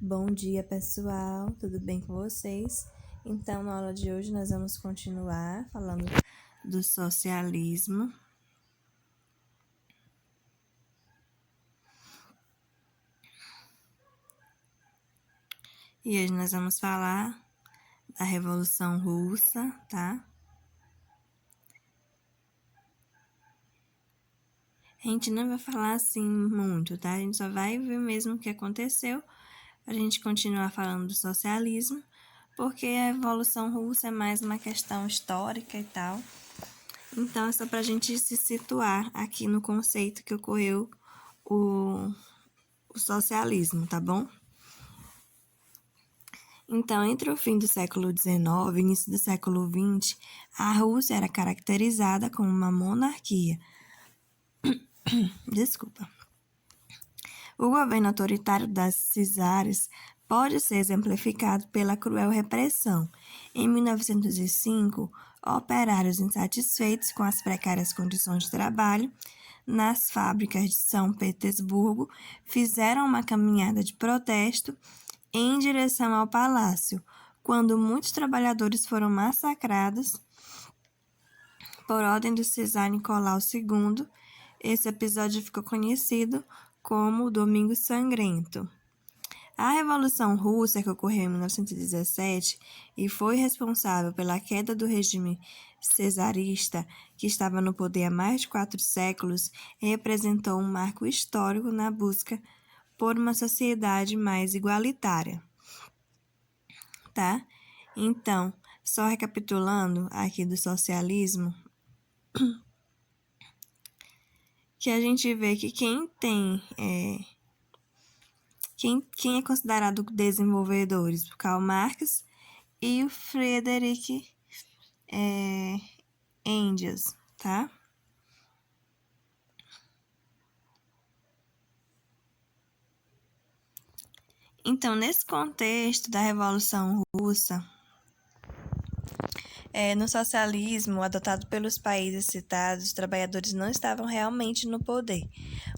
Bom dia, pessoal, tudo bem com vocês? Então, na aula de hoje, nós vamos continuar falando do socialismo. E hoje nós vamos falar da Revolução Russa, tá? A gente não vai falar assim muito, tá? A gente só vai ver mesmo o que aconteceu. A gente continuar falando do socialismo, porque a Revolução Russa é mais uma questão histórica e tal. Então, é só para a gente se situar aqui no conceito que ocorreu o socialismo, tá bom? Então, entre o fim do século XIX e o início do século XX, a Rússia era caracterizada como uma monarquia. Desculpa. O governo autoritário das czares pode ser exemplificado pela cruel repressão. Em 1905, operários insatisfeitos com as precárias condições de trabalho nas fábricas de São Petersburgo fizeram uma caminhada de protesto em direção ao palácio, quando muitos trabalhadores foram massacrados por ordem do czar Nicolau II. Esse episódio ficou conhecido como o Domingo Sangrento. A Revolução Russa, que ocorreu em 1917 e foi responsável pela queda do regime czarista, que estava no poder há mais de 4 séculos, representou um marco histórico na busca por uma sociedade mais igualitária. Tá? Então, só recapitulando aqui do socialismo, que a gente vê que quem é considerado desenvolvedores, o Karl Marx e o Friedrich Engels, tá? Então, nesse contexto da Revolução Russa, no socialismo adotado pelos países citados, os trabalhadores não estavam realmente no poder.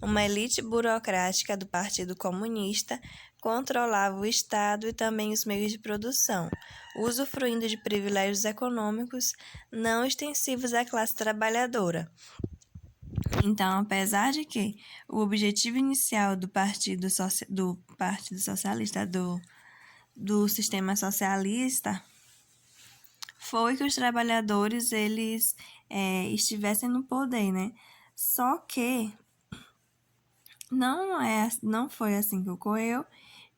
Uma elite burocrática do Partido Comunista controlava o Estado e também os meios de produção, usufruindo de privilégios econômicos não extensivos à classe trabalhadora. Então, apesar de que o objetivo inicial do Partido Socialista, do sistema socialista, foi que os trabalhadores eles estivessem no poder, né? Só que não foi assim que ocorreu,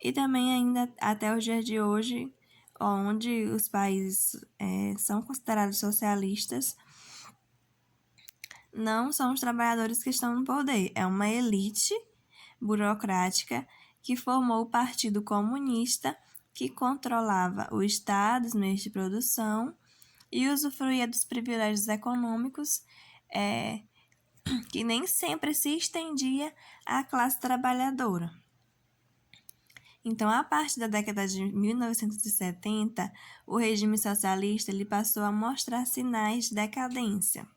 e também ainda até os dias de hoje, onde os países são considerados socialistas, não são os trabalhadores que estão no poder, é uma elite burocrática que formou o Partido Comunista, que controlava o Estado, os meios de produção e usufruía dos privilégios econômicos que nem sempre se estendia à classe trabalhadora. Então, a partir da década de 1970, o regime socialista ele passou a mostrar sinais de decadência.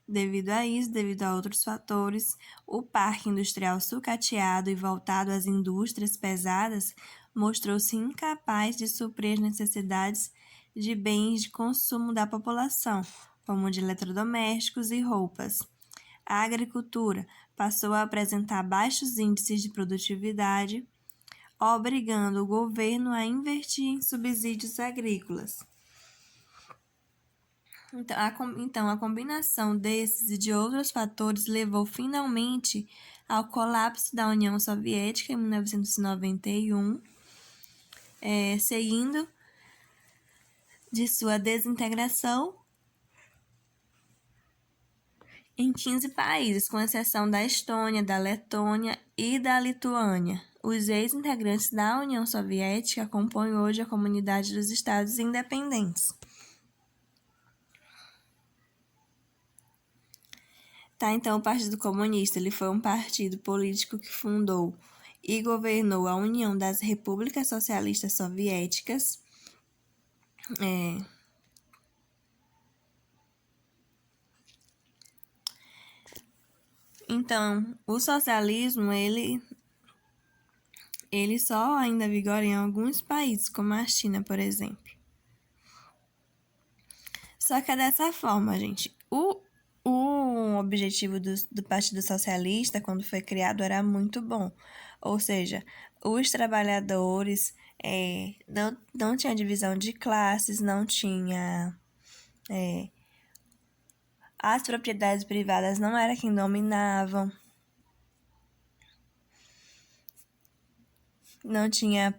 Devido a isso, devido a outros fatores, o parque industrial sucateado e voltado às indústrias pesadas mostrou-se incapaz de suprir as necessidades de bens de consumo da população, como de eletrodomésticos e roupas. A agricultura passou a apresentar baixos índices de produtividade, obrigando o governo a investir em subsídios agrícolas. Então, a combinação desses e de outros fatores levou finalmente ao colapso da União Soviética em 1991, seguindo de sua desintegração em 15 países, com exceção da Estônia, da Letônia e da Lituânia. Os ex-integrantes da União Soviética compõem hoje a Comunidade dos Estados Independentes. Então, o Partido Comunista ele foi um partido político que fundou e governou a União das Repúblicas Socialistas Soviéticas. Então, o socialismo ele ele só ainda vigora em alguns países, como a China, por exemplo. Só que é dessa forma, gente. O objetivo do Partido Socialista, quando foi criado, era muito bom. Ou seja, os trabalhadores não tinha divisão de classes, não tinha... as propriedades privadas não era quem dominavam. Não tinha...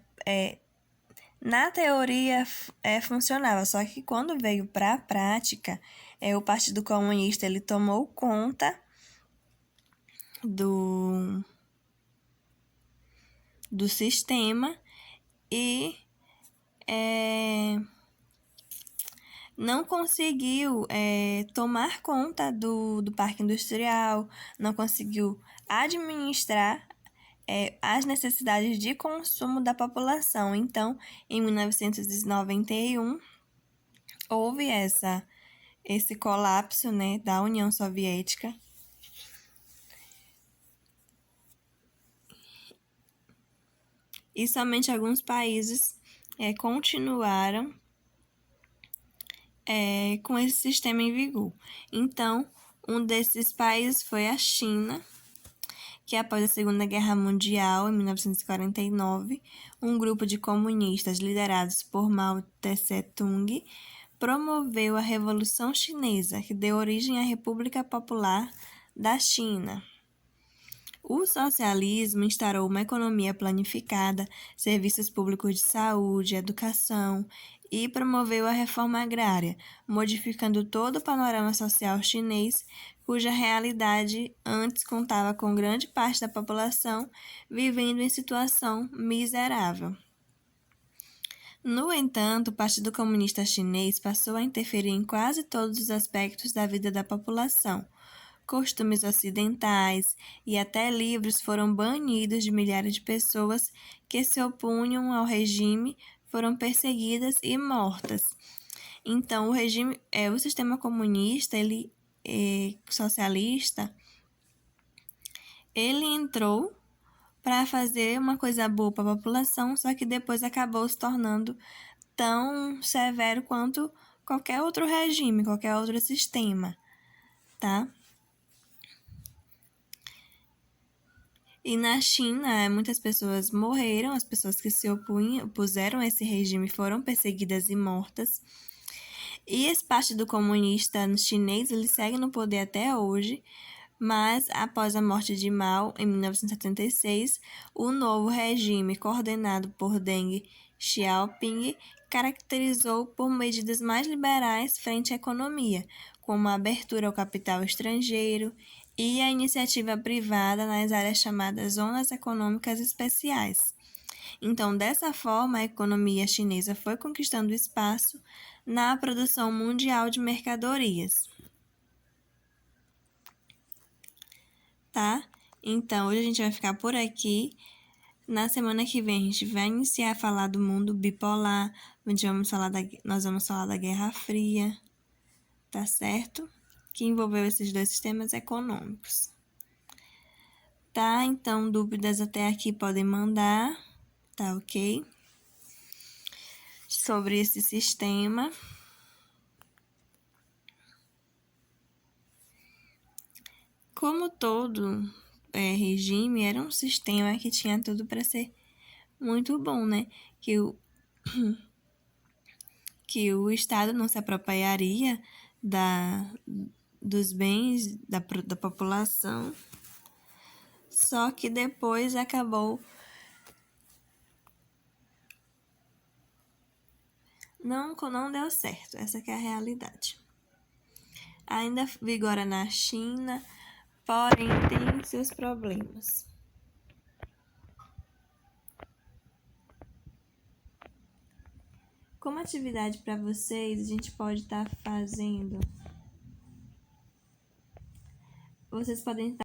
na teoria funcionava, só que quando veio para a prática, o Partido Comunista ele tomou conta do sistema e não conseguiu tomar conta do parque industrial, não conseguiu administrar as necessidades de consumo da população. Então, em 1991, houve esse colapso, né, da União Soviética. E somente alguns países continuaram com esse sistema em vigor. Então, um desses países foi a China, que após a Segunda Guerra Mundial, em 1949, um grupo de comunistas liderados por Mao Tse-tung promoveu a Revolução Chinesa, que deu origem à República Popular da China. O socialismo instaurou uma economia planificada, serviços públicos de saúde, educação e promoveu a reforma agrária, modificando todo o panorama social chinês, cuja realidade antes contava com grande parte da população vivendo em situação miserável. No entanto, o Partido Comunista Chinês passou a interferir em quase todos os aspectos da vida da população. Costumes ocidentais e até livros foram banidos de milhares de pessoas que se opunham ao regime, foram perseguidas e mortas. Então, o sistema comunista, socialista, ele entrou para fazer uma coisa boa para a população, só que depois acabou se tornando tão severo quanto qualquer outro regime, qualquer outro sistema, tá? E na China, muitas pessoas morreram, as pessoas que se opuseram a esse regime foram perseguidas e mortas. E esse Partido Comunista Chinês, ele segue no poder até hoje, mas após a morte de Mao, em 1976, o novo regime, coordenado por Deng Xiaoping, caracterizou por medidas mais liberais frente à economia, como a abertura ao capital estrangeiro e a iniciativa privada nas áreas chamadas zonas econômicas especiais. Então, dessa forma, a economia chinesa foi conquistando espaço na produção mundial de mercadorias. Tá? Então, hoje a gente vai ficar por aqui. Na semana que vem, a gente vai iniciar a falar do mundo bipolar, onde nós vamos falar da Guerra Fria, tá certo? Que envolveu esses dois sistemas econômicos. Tá? Então, dúvidas até aqui podem mandar, tá ok? Sobre esse sistema. Como todo regime, era um sistema que tinha tudo para ser muito bom, né? Que o Estado não se apropriaria dos bens da população, só que depois acabou não deu certo, essa que é a realidade. Ainda vigora na China, porém tem seus problemas. Como atividade para vocês, a gente pode estar fazendo. Vocês podem estar